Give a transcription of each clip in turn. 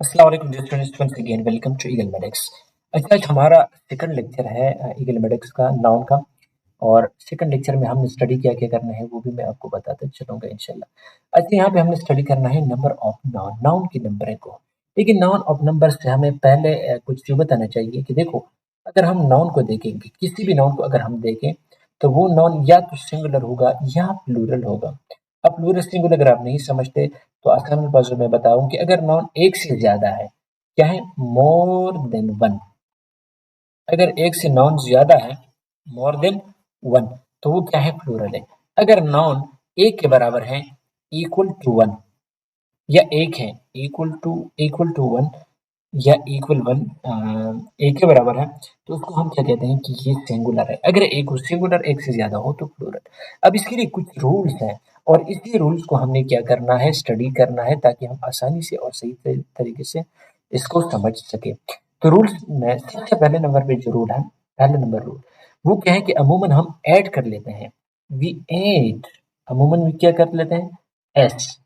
अस्सलाम वालेकुम dear students, once again welcome to Eagle Medics. अच्छा, आज हमारा सेकंड लेक्चर है ईगल मेडिक्स का नाउन का। और सेकंड लेक्चर में हमने स्टडी क्या क्या करना है वो भी मैं आपको बताते चलूंगा इंशाल्लाह। अच्छा, यहाँ पे हमने स्टडी करना है नंबर ऑफ नाउन, नाउन की नंबरिंग को। लेकिन नाउन ऑफ नंबर से हमें पहले कुछ यूँ बताना चाहिए कि देखो, अगर हम नाउन को देखेंगे, किसी भी नाउन को अगर हम देखें, तो वो नाउन या तो सिंगुलर होगा या प्लूरल होगा। अब प्लूरल सिंगुलर अगर आप नहीं समझते तो आसान भाषा में बताऊं कि अगर नाउन एक से ज्यादा है, क्या है, मोर देन वन। अगर एक से नाउन ज्यादा है, मोर देन वन, तो वो क्या है, प्लूरल है। अगर नाउन एक के बराबर है, इक्वल टू वन, या एक है, इक्वल टू वन, या इक्वल वन, एक के बराबर है, तो उसको हम क्या कहते हैं कि ये सिंगुलर है। अगर एक सिंगुलर एक से ज्यादा हो तो प्लूरल। अब इसके लिए कुछ रूल्स हैं, और इसी रूल्स को हमने क्या करना है, स्टडी करना है, ताकि हम आसानी से और सही तरीके से इसको समझ सके। तो रूल्स में सबसे पहले नंबर पे जो रूल है, पहले नंबर रूल, वो क्या है कि अमूमन हम ऐड कर लेते हैं। वी ऐड, अमूमन क्या कर लेते हैं, एस।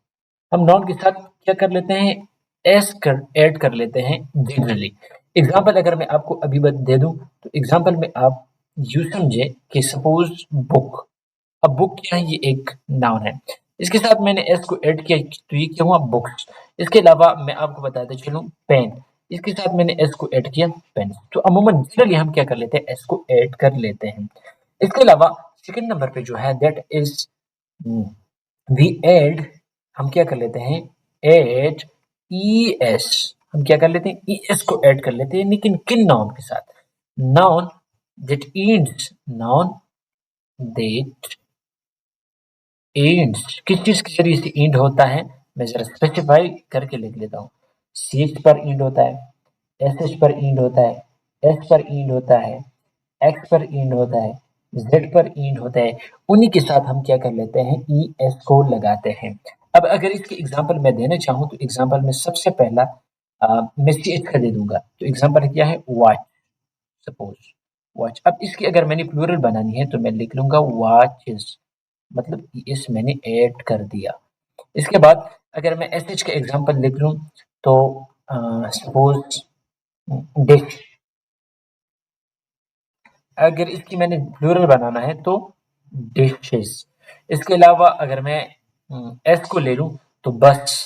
हम नॉन के साथ क्या कर लेते हैं, एस कर ऐड कर लेते हैं जनरली। एग्जाम्पल अगर मैं आपको अभी दे दूं, तो एग्जाम्पल में आप यूं समझे कि सपोज बुक। अब बुक क्या है, ये एक नाउन है, इसके साथ मैंने एस को ऐड किया तो ये क्या हुआ, बुक्स। इसके अलावा मैं आपको बताते चलूं, पेन, इसके साथ मैंने एस को ऐड किया, पेन। तो अमूमन जनरली हम क्या कर लेते हैं, एस को ऐड कर लेते हैं। इसके अलावा सेकंड नंबर पे जो है दैट इज वी ऐड, हम क्या कर लेते हैं, ऐड ई एस। हम क्या कर लेते हैं, ई एस को ऐड कर लेते हैं, लेकिन किन नाउन के साथ, noun that ends, noun that ends, किस चीज के जरिए से एंड होता है, मैं जरा स्पेसिफाई करके लिख लेता हूँ। सी एच पर एंड होता है, एस एच पर एंड होता है, एस पर एंड होता है, एक्स पर एंड होता है, जेड पर एंड होता है, उन्हीं के साथ हम क्या कर लेते हैं, ई एस को लगाते हैं। अब अगर इसके एग्जांपल मैं देना चाहूँ, तो एग्जांपल में सबसे पहला मैं सी एच का दे दूंगा। तो एग्जांपल क्या है, वॉच, सपोज वॉच। अब इसकी अगर मैंने प्लूरल बनानी है तो मैं लिख लूंगा वॉचेस, मतलब इस मैंने ऐड कर दिया। इसके बाद अगर मैं एस एच का एग्जांपल लिख लूं, तो सपोज डिश। अगर इसकी मैंने प्लूरल बनाना है तो डिशेस। इसके अलावा अगर मैं एस को ले लूं तो बस।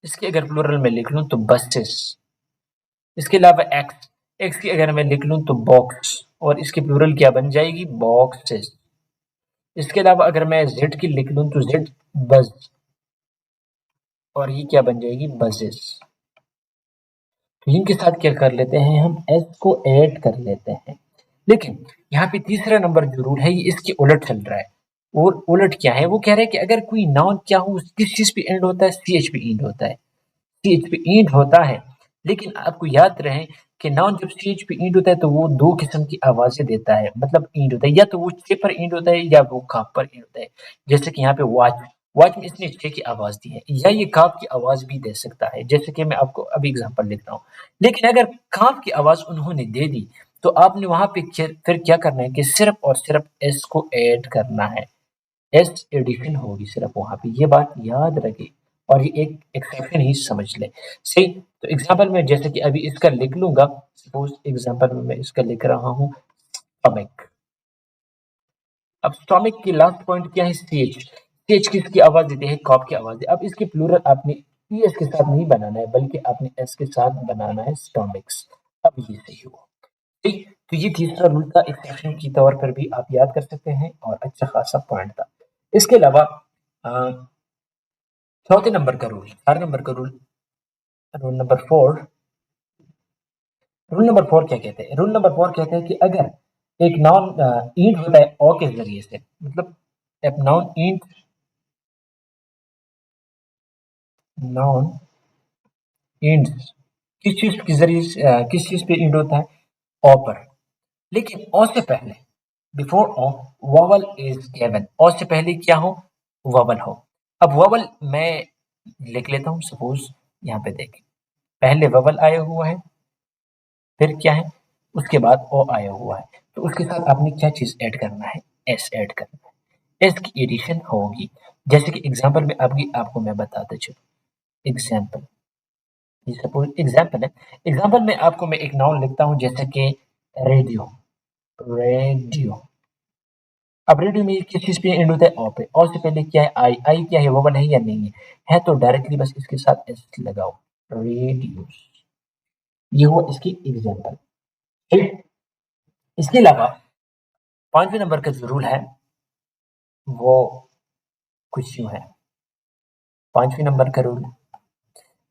इसकी अगर प्लूरल में लिख लूं तो बसेस। इसके अलावा एक्स, एक्स की अगर मैं लिख लूं तो बॉक्स, और इसकी प्लूरल क्या बन जाएगी, बॉक्सेस। इसके अलावा अगर मैं जेड की लिख लूं तो जेड, बज, और ये क्या बन जाएगी, बजेस। तो इनके साथ क्या कर लेते हैं, हम एस को ऐड कर लेते हैं। लेकिन यहाँ पे तीसरा नंबर जो रूल है ये इसके उलट चल रहा है। और उलट क्या है, वो कह रहा है कि अगर कोई नाउन क्या हो, किस चीज पे एंड होता है, सी एच पे एंड होता है, सी एच पे एंड होता है। लेकिन आपको याद रहे कि नाउन जब सी एच पे एंड होता है तो वो दो किस्म की आवाजें देता है, मतलब एंड होता है, या तो वो चे पर एंड होता है या वो काफ पर एंड होता है। जैसे कि यहाँ पे वॉच, वॉच में इसने चे की आवाज दी है, या ये काफ की आवाज भी दे सकता है, जैसे कि मैं आपको अभी एग्जांपल लिख रहा हूँ। लेकिन अगर काफ की आवाज उन्होंने दे दी, तो आपने वहां पे फिर क्या करना है कि सिर्फ और सिर्फ एस को ऐड करना है, एस एडिशन होगी सिर्फ वहां पे, ये बात याद रखिए। और ये एक एक्सेप्शन ही समझ ले, सही। तो एग्जांपल में जैसे कि अभी इसका लिख लूंगा, सपोज एग्जांपल में मैं इसका लिख रहा हूँ स्टोमिक। अब स्टोमिक की लास्ट पॉइंट क्या है, सीएच। सीएच किसकी आवाज देते हैं, कॉप की आवाज। अब इसके प्लूरल आपने एस के साथ नहीं बनाना है, बल्कि आपने एस के साथ बनाना है, स्टोमिक्स। अब ये सही हुआ, ठीक। तो ये तीसरा रूल था, एक्सेप्शन की तौर पर भी आप याद कर सकते हैं, और अच्छा खासा पॉइंट था। इसके अलावा चौथे नंबर का रूल, 4 नंबर का rule, rule number 4। Rule number 4 क्या कहते हैं, रूल नंबर 4 कहते हैं कि अगर एक नाउन ईंट होता है ओ के जरिए से, मतलब एक नाउन ईंट, नाउन ईंट किस चीज के जरिए से, किस चीज पे ईंट होता है, ओ पर। लेकिन ओ से पहले, before O, vowel is given, O से पहले क्या हो, वॉवल हो। अब वॉवल मैं लिख लेता हूँ, सपोज यहाँ पे देखें, पहले वॉवल आया हुआ है, फिर क्या है, उसके बाद ओ आया हुआ है, तो उसके साथ आपने क्या चीज ऐड करना है, एस ऐड करना है, एस की एडिशन होगी। जैसे कि एग्जांपल में आपको मैं बताता चलूं, एग्जांपल ये सपोज एग्जाम्पल है। एग्जाम्पल में आपको मैं एक नाउन लिखता हूँ जैसे कि रेडियो। रेडियो। अब रेडियो में किस चीज पे एंड होता है? ओ पे। ओ से पहले क्या है? आई। आई क्या है? वोवन है या नहीं है? है तो डायरेक्टली बस इसके साथ एस लगाओ। रेडियो। ये हुआ इसकी एग्जाम्पल। ठीक। इसके अलावा 5वें नंबर का जो रूल है वो कुछ यूं है। 5वें नंबर का रूल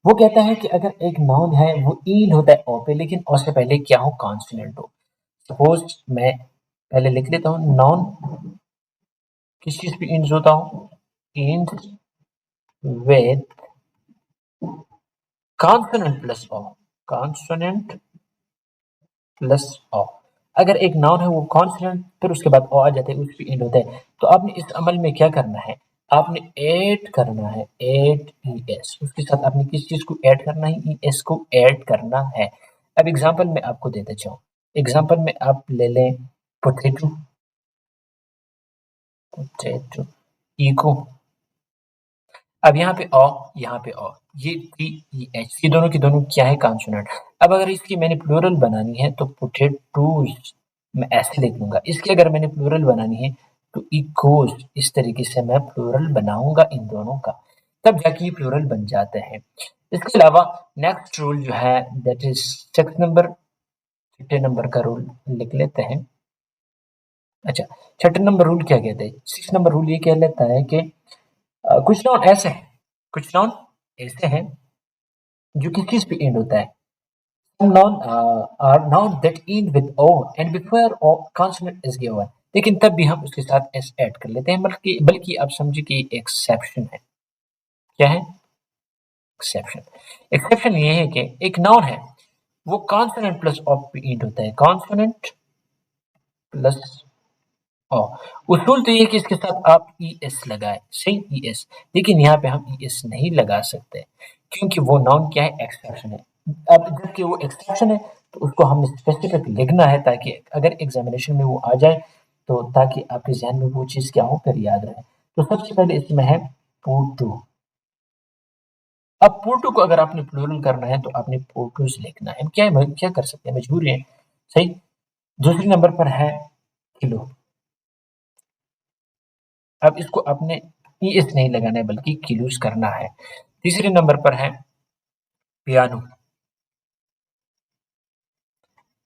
वो कहता है कि अगर एक नाउन है वो ईंड होता है ओ पे, लेकिन ओ से पहले क्या हो? कॉन्सोनेंट हो। सपोज मैं पहले लिख लेता हूँ नाउन किस चीज पे ईंड होता हूँ? End with consonant plus O. Consonant plus O. अगर एक नाउन है वो कॉन्सोनेंट फिर उसके बाद ओ आ जाते हैं उस पे एंड होता है, तो आपने इस अमल में क्या करना है? आपने ऐड करना है। ऐड ई एस, उसके साथ आपने किस चीज को ऐड करना है? ई एस को ऐड करना है। अब एग्जांपल में आपको देता चाहूँ। एग्जांपल में आप ले लें पोटैटो। पोटैटो। इको। अब यहाँ पे अ, यहाँ पे अ, ये टी ई एच, ये दोनों की दोनों क्या है? कॉन्सोनेंट। अब अगर इसकी मैंने प्लूरल बनानी है तो पोटैटोज मैं ऐसे लिख लूंगा। इसकी अगर मैंने प्लूरल बनानी है तो इकोज, इस तरीके से मैं प्लूरल बनाऊंगा इन दोनों का, तब जाके ये प्लूरल बन जाते हैं। इसके अलावा नेक्स्ट रूल जो है दैट इज 6 नंबर, छठे नंबर का रूल लिख लेते हैं। अच्छा, छठे नंबर रूल क्या कहते हैं? 6 नंबर रूल ये कह लेता है कि कुछ नाउन ऐसे हैं, कुछ नाउन ऐसे हैं जो किस चीज पे एंड होता है? Some noun are noun that end with o and before o consonant is given, लेकिन तब भी हम उसके साथ s ऐड कर लेते हैं, बल्कि बल्कि आप समझिए कि एक्सेप्शन है। क्या है? एक्सेप्शन। एक्सेप्शन ये है कि एक नाउन है वो कॉन्सोनेंट प्लस o पे एंड होता है। Consonant plus O. उसूल तो ये है कि इसके साथ आप ई एस लगाए, सही ई एस, लेकिन यहाँ पे हम ई एस नहीं लगा सकते क्योंकि वो नाउन क्या है? एक्सेप्शन है। अब जबकि वो एक्सेप्शन है तो उसको हमें स्पेसिफिक लिखना है ताकि अगर एग्जामिनेशन में वो आ जाए तो ताकि आपके जहन में वो चीज़ क्या हो कर याद रहे। तो सबसे पहले इसमें है पोटू। अब पोटू को अगर आपने प्लूरल करना है तो आपने पोटूज लिखना है। क्या है? क्या कर सकते हैं, मजबूरी है। सही। दूसरे नंबर पर है किलो। अब इसको आपने ई एस नहीं लगाना है बल्कि किलोस करना है। तीसरे नंबर पर है पियानो।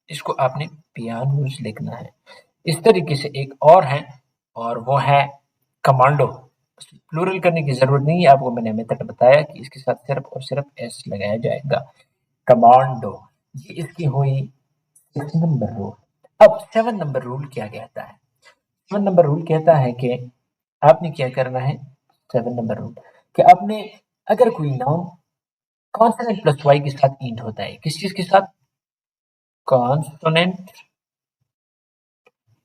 इसको आपने पियानोस लिखना है। इस तरीके से एक और है और वो है कमांडो। प्लूरल करने की जरूरत नहीं है, आपको मैंने मेथड बताया कि इसके साथ सिर्फ और सिर्फ एस लगाया जाएगा। कमांडो। ये इसकी हुई 6 नंबर रूल। अब 7 नंबर रूल क्या कहता है? 7 नंबर रूल कहता है कि आपने क्या करना है? 7 नंबर रूल कि आपने अगर कोई नाउन कॉन्सोनेंट प्लस वाई के साथ इंट होता है, किस चीज के साथ? कॉन्सोनेंट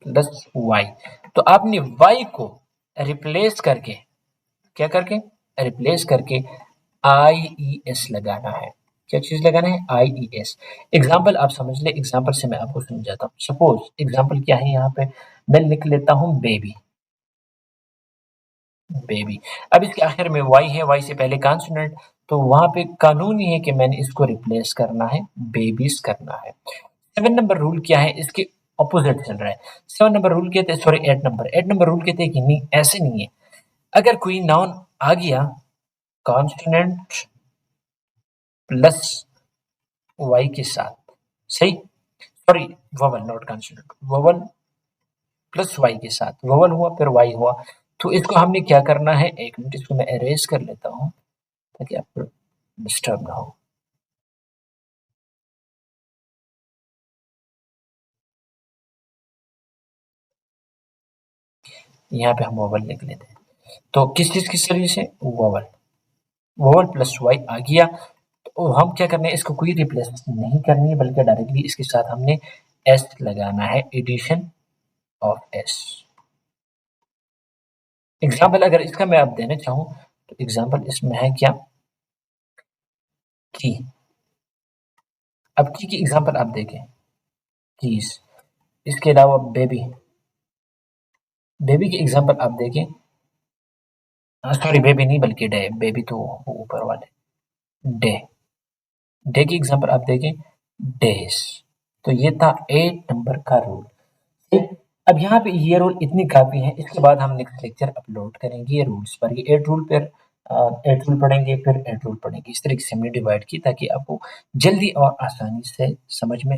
प्लस वाई, तो आपने वाई को रिप्लेस करके क्या करके? रिप्लेस करके आई ई एस लगाना है। क्या चीज लगाना है? आई ई एस। एग्जाम्पल आप समझ ले, एग्जाम्पल से मैं आपको समझाता हूँ। सपोज एग्जाम्पल क्या है यहाँ पे? मैं लिख लेता हूँ बेबी। बेबी। अब इसके आखिर में वाई है, वाई से पहले कॉन्सोनेंट, तो वहां पे कानून ही है कि मैंने इसको रिप्लेस करना है, बेबीज करना है। 7 नंबर रूल क्या है? इसके ऑपोजिट चल रहा है। 7 नंबर रूल कहते हैं, सॉरी 8 नंबर, 8 नंबर रूल कहते हैं कि नहीं, ऐसे नहीं है। अगर कोई नाउन आ गया कॉन्सोनेंट प्लस वाई के साथ, सही, sorry vowel not consonant, vowel plus Y के साथ, वोवल हुआ फिर वाई हुआ, तो इसको हमने क्या करना है? एक मिनट, इसको मैं एरेज कर लेता हूँ ताकि आपको डिस्टर्ब ना हो। यहाँ पे हम वोवल लिख लेते हैं। तो किस चीज की सर्विस से? वोवल। वोवल प्लस वाई आ गया, तो हम क्या करना है? इसको कोई रिप्लेस नहीं करनी है बल्कि डायरेक्टली इसके साथ हमने एस लगाना है, एडिशन ऑफ एस। एग्जाम्पल अगर इसका मैं आप देना चाहूँ तो एग्जाम्पल इसमें है क्या? की। अब की एग्जाम्पल आप देखें, कीज। इसके अलावा बेबी। बेबी की एग्जाम्पल आप देखें, सॉरी बेबी नहीं बल्कि डे, बेबी तो ऊपर वाले, डे। डे की एग्जाम्पल आप देखें, डेज। तो ये था 8 नंबर का रूल। ठीक, अब यहाँ पे ये रूल इतनी काफ़ी है, इसके बाद हम नेक्स्ट लेक्चर अपलोड करेंगे ये रूल्स पर। ये 8 रूल पर 8 रूल पढ़ेंगे, फिर 8 रूल पढ़ेंगे। इस तरीके से हमने डिवाइड की ताकि आपको जल्दी और आसानी से समझ में